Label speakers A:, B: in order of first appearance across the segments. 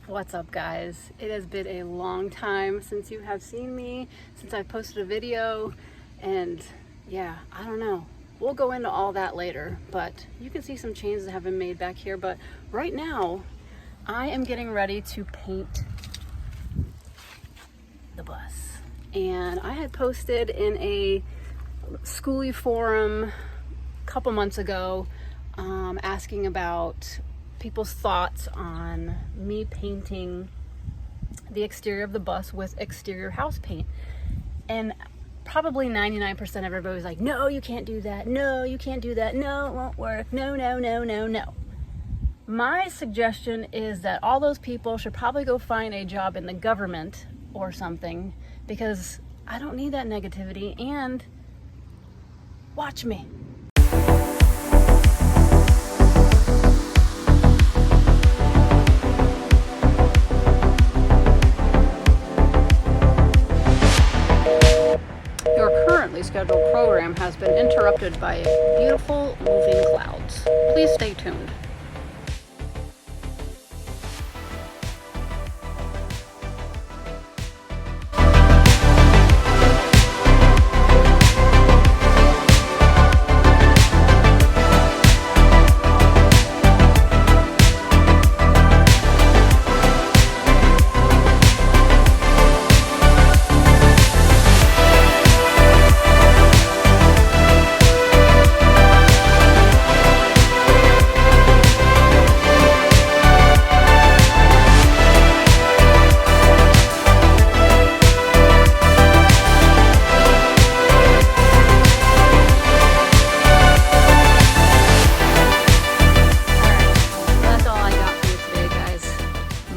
A: What's up, guys? It has been a long time since you have seen me, since I posted a video, and yeah, I don't know. We'll go into all that later, but you can see some changes that have been made back here. But right now, I am getting ready to paint the bus. And I had posted in a schoolie forum a couple months ago asking about people's thoughts on me painting the exterior of the bus with exterior house paint. And probably 99% of everybody was like, no, you can't do that. No, you can't do that. No, it won't work. No, no, no, no, no. My suggestion is that all those people should probably go find a job in the government or something, because I don't need that negativity. And watch me. Your currently scheduled program has been interrupted by beautiful moving clouds. Please stay tuned.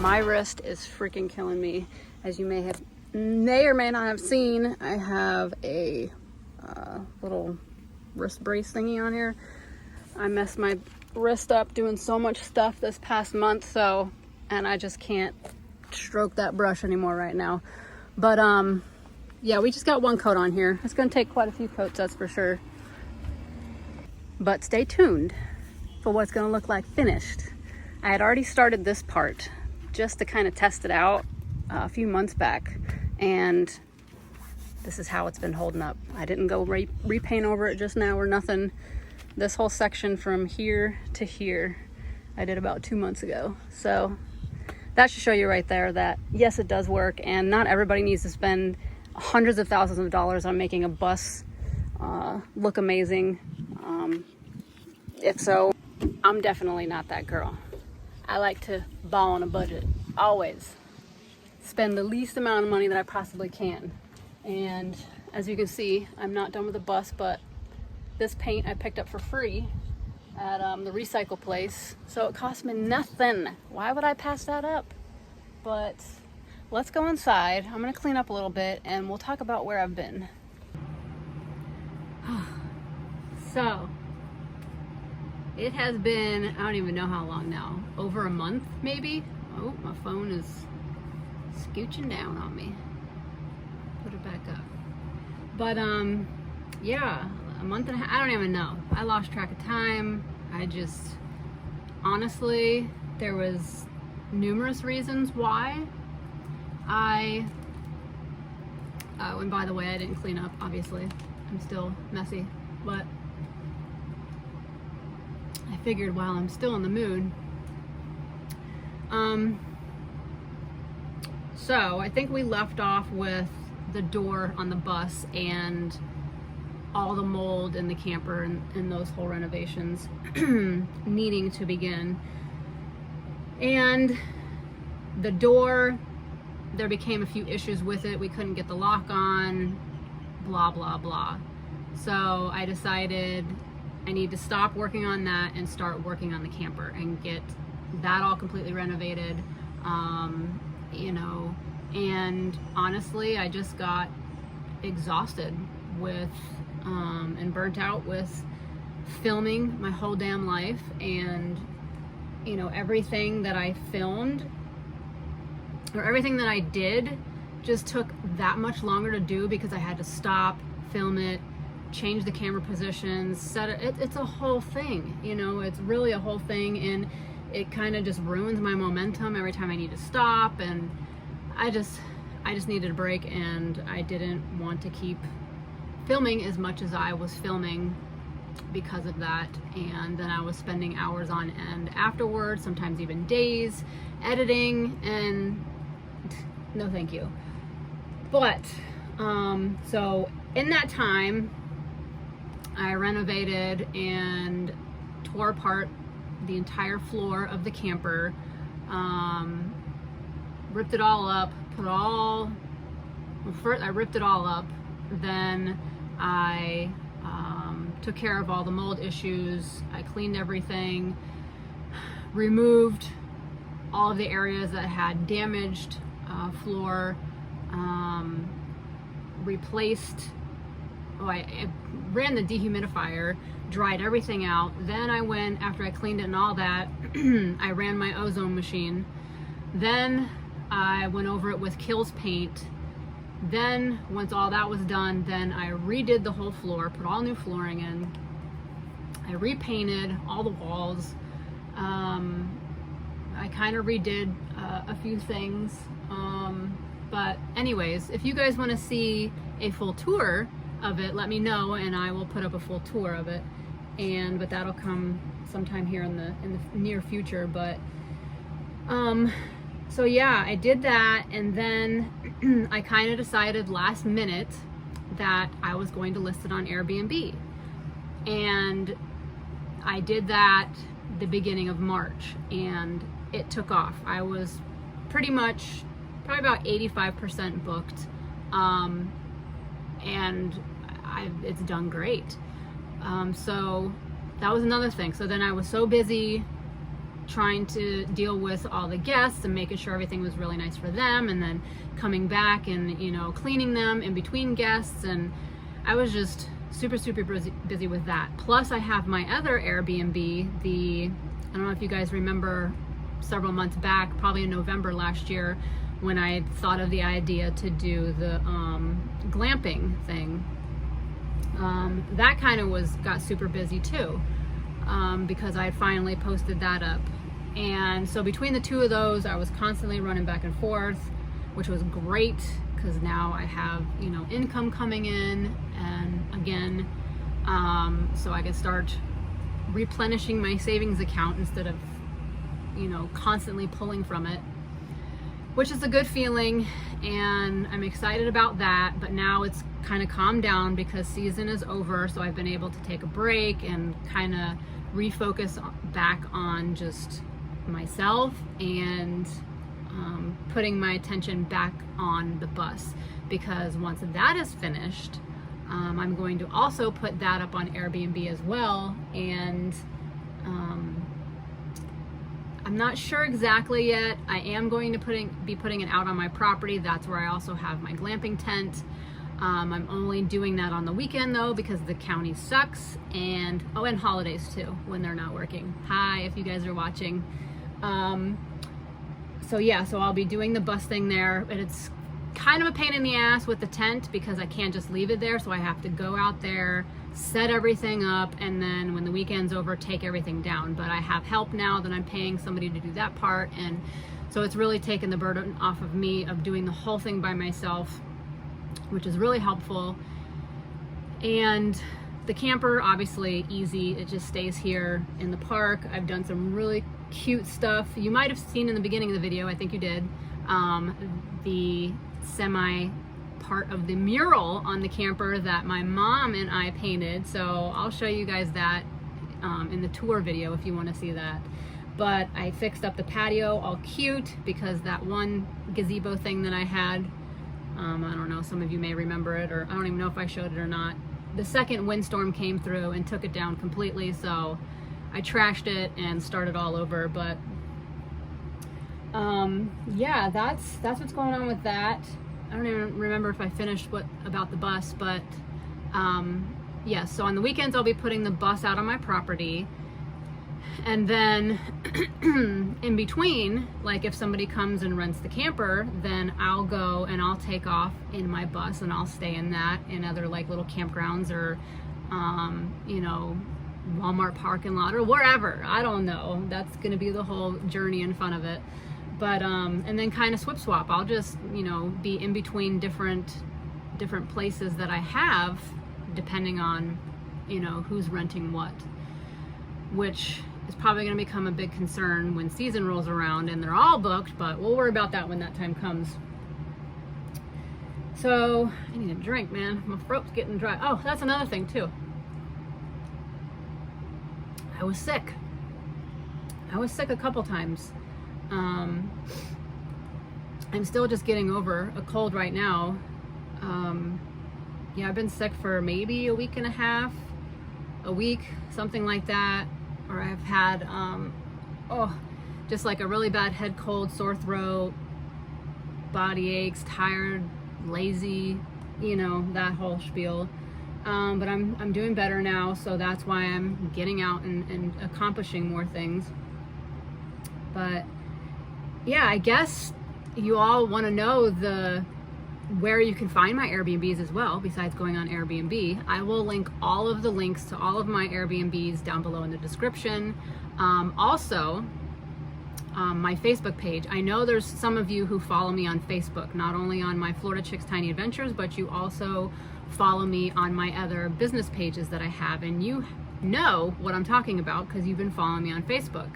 A: My wrist is freaking killing me. As you may or may not have seen, I have a little wrist brace thingy on here. I messed my wrist up doing so much stuff this past month, and I just can't stroke that brush anymore right now. But yeah, we just got one coat on here. It's gonna take quite a few coats, that's for sure. But stay tuned for what's gonna look like finished. I had already started this part just to kind of test it out a few months back, and this is how it's been holding up. I didn't go repaint over it just now or nothing. This whole section from here to here I did about 2 months ago. So that should show you right there that yes, it does work, and not everybody needs to spend hundreds of thousands of dollars on making a bus look amazing. If so, I'm definitely not that girl. I like to ball on a budget, always. Spend the least amount of money that I possibly can. And as you can see, I'm not done with the bus, but this paint I picked up for free at the recycle place. So it cost me nothing. Why would I pass that up? But let's go inside. I'm gonna clean up a little bit and we'll talk about where I've been. So, it has been, I don't even know how long now, over a month maybe? Oh, my phone is scooching down on me. Put it back up. But yeah, a month and a half, I don't even know. I lost track of time. I just, honestly, there was numerous reasons why and by the way, I didn't clean up, obviously. I'm still messy, but I figured while I'm still in the mood. So I think we left off with the door on the bus and all the mold in the camper and those whole renovations needing to begin. And the door, there became a few issues with it. We couldn't get the lock on, blah, blah, blah. So I decided I need to stop working on that and start working on the camper and get that all completely renovated. You know, and honestly, I just got exhausted with and burnt out with filming my whole damn life. And you know, everything that I filmed or everything that I did just took that much longer to do because I had to stop, film it, change the camera positions, set it. It's a whole thing, you know, it's really a whole thing. And it kind of just ruins my momentum every time I need to stop, and I just needed a break, and I didn't want to keep filming as much as I was filming because of that. And then I was spending hours on end afterwards, sometimes even days, editing, and no thank you. But so in that time, I renovated and tore apart the entire floor of the camper, ripped it all up, first I ripped it all up, then I took care of all the mold issues. I cleaned everything, removed all of the areas that had damaged floor, replaced, I ran the dehumidifier, dried everything out. Then I went, after I cleaned it and all that, I ran my ozone machine. Then I went over it with Kills paint. Then once all that was done, then I redid the whole floor, put all new flooring in. I repainted all the walls. I kind of redid a few things. But anyways, if you guys want to see a full tour of it, let me know and I will put up a full tour of it. But that'll come sometime here in the near future. But so yeah, I did that, and then I kind of decided last minute that I was going to list it on Airbnb, and I did that the beginning of March, and it took off. I was probably about 85% booked, and it's done great. So that was another thing. So then I was so busy trying to deal with all the guests and making sure everything was really nice for them, and then coming back and, you know, cleaning them in between guests, and I was just super busy with that. Plus I have my other Airbnb, I don't know if you guys remember several months back, probably in November last year, when I thought of the idea to do the glamping thing. That kind of got super busy too, because I had finally posted that up. And so between the two of those, I was constantly running back and forth, which was great because now I have, you know, income coming in, and again, so I could start replenishing my savings account instead of, you know, constantly pulling from it, which is a good feeling, and I'm excited about that. But now it's kind of calmed down because season is over, so I've been able to take a break and kind of refocus back on just myself and putting my attention back on the bus, because once that is finished, I'm going to also put that up on Airbnb as well. And I'm not sure exactly yet. I am going to be putting it out on my property. That's where I also have my glamping tent. I'm only doing that on the weekend though, because the county sucks, and holidays too, when they're not working. Hi, if you guys are watching. So yeah, so I'll be doing the bus thing there, but it's kind of a pain in the ass with the tent because I can't just leave it there, so I have to go out there, set everything up, and then when the weekend's over, take everything down. But I have help now that I'm paying somebody to do that part, and so it's really taken the burden off of me of doing the whole thing by myself, which is really helpful. And the camper, obviously easy, it just stays here in the park. I've done some really cute stuff. You might have seen in the beginning of the video, I think you did, the semi part of the mural on the camper that my mom and I painted. So I'll show you guys that in the tour video if you want to see that. But I fixed up the patio all cute because that one gazebo thing that I had, I don't know, some of you may remember it, or I don't even know if I showed it or not. The second windstorm came through and took it down completely, so I trashed it and started all over. But yeah, that's what's going on with that. I don't even remember if I finished about the bus, but yeah, so on the weekends I'll be putting the bus out on my property, and then in between, like if somebody comes and rents the camper, then I'll go and I'll take off in my bus and I'll stay in that, in other like little campgrounds or you know, Walmart parking lot or wherever. I don't know. That's going to be the whole journey in front of it. But and then kind of swap. I'll just, you know, be in between different places that I have, depending on, you know, who's renting what, which is probably going to become a big concern when season rolls around and they're all booked, but we'll worry about that when that time comes. So I need a drink, man. My throat's getting dry. Oh, that's another thing too. I was sick a couple times. I'm still just getting over a cold right now. Yeah, I've been sick for maybe a week and a half, a week, something like that. Or I've had, just like a really bad head cold, sore throat, body aches, tired, lazy, you know, that whole spiel. But I'm doing better now, so that's why I'm getting out and accomplishing more things. But yeah, I guess you all want to know where you can find my Airbnbs as well, besides going on Airbnb. I will link all of the links to all of my Airbnbs down below in the description. Also, my Facebook page. I know there's some of you who follow me on Facebook, not only on my Florida Chicks Tiny Adventures, but you also follow me on my other business pages that I have, and you know what I'm talking about because you've been following me on Facebook.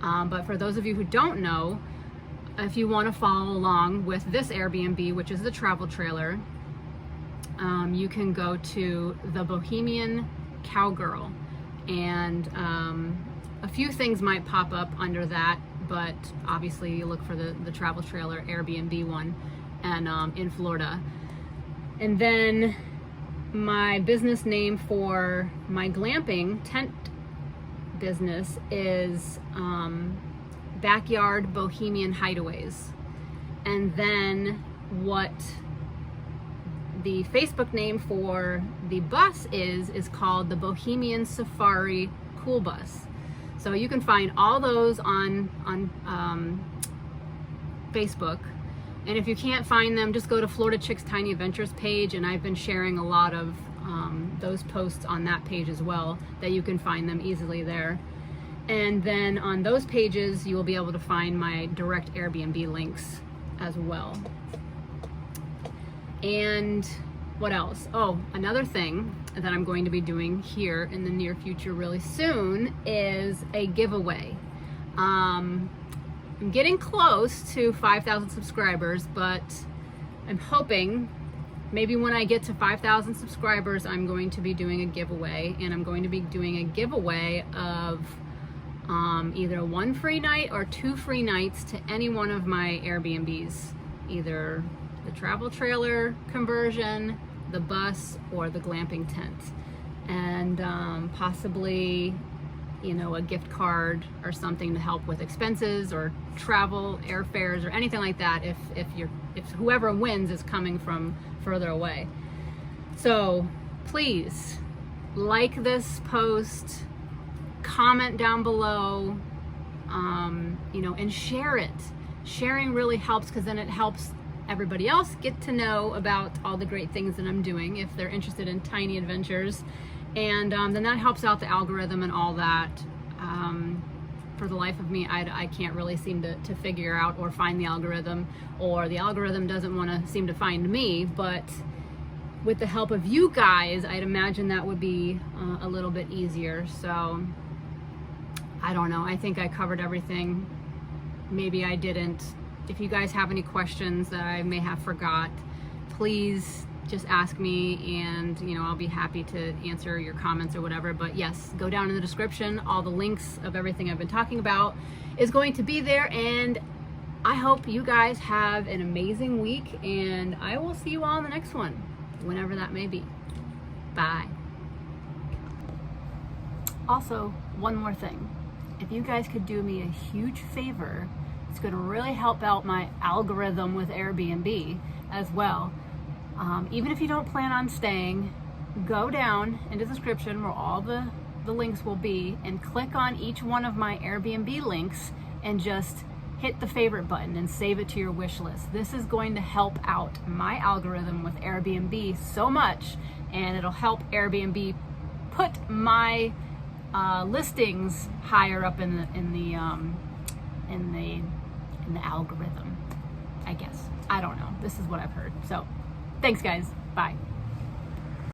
A: But for those of you who don't know, if you want to follow along with this Airbnb, which is the travel trailer, you can go to the Bohemian Cowgirl, and a few things might pop up under that, but obviously you look for the travel trailer Airbnb one, and in Florida. And then my business name for my glamping tent business is Backyard Bohemian Hideaways. And then what the Facebook name for the bus is called the Bohemian Safari Cool Bus. So you can find all those on Facebook. And if you can't find them, just go to Florida Chicks Tiny Adventures page, and I've been sharing a lot of those posts on that page as well, that you can find them easily there. And then on those pages, you will be able to find my direct Airbnb links as well. And what else? Oh, another thing that I'm going to be doing here in the near future really soon is a giveaway. I'm getting close to 5,000 subscribers, but I'm hoping maybe when I get to 5,000 subscribers, I'm going to be doing a giveaway, and I'm going to be doing a giveaway of either 1 free night or 2 free nights to any one of my Airbnbs, either the travel trailer conversion, the bus, or the glamping tent, and possibly, you know, a gift card or something to help with expenses or travel, airfares, or anything like that if whoever wins is coming from further away. So please like this post, comment down below, you know, and share it. Sharing really helps, because then it helps everybody else get to know about all the great things that I'm doing if they're interested in tiny adventures. And then that helps out the algorithm and all that. For the life of me, I can't really seem to figure out or find the algorithm, or the algorithm doesn't want to seem to find me. But with the help of you guys, I'd imagine that would be a little bit easier. So I don't know. I think I covered everything. Maybe I didn't. If you guys have any questions that I may have forgot, please just ask me, and you know, I'll be happy to answer your comments or whatever. But yes, go down in the description. All the links of everything I've been talking about is going to be there, and I hope you guys have an amazing week, and I will see you all in the next one, whenever that may be. Bye. Also, one more thing. If you guys could do me a huge favor, it's going to really help out my algorithm with Airbnb as well. Even if you don't plan on staying, go down in the description where all the links will be, and click on each one of my Airbnb links and just hit the favorite button and save it to your wish list. This is going to help out my algorithm with Airbnb so much, and it'll help Airbnb put my listings higher up in the algorithm, I guess. I don't know. This is what I've heard. So thanks guys. Bye.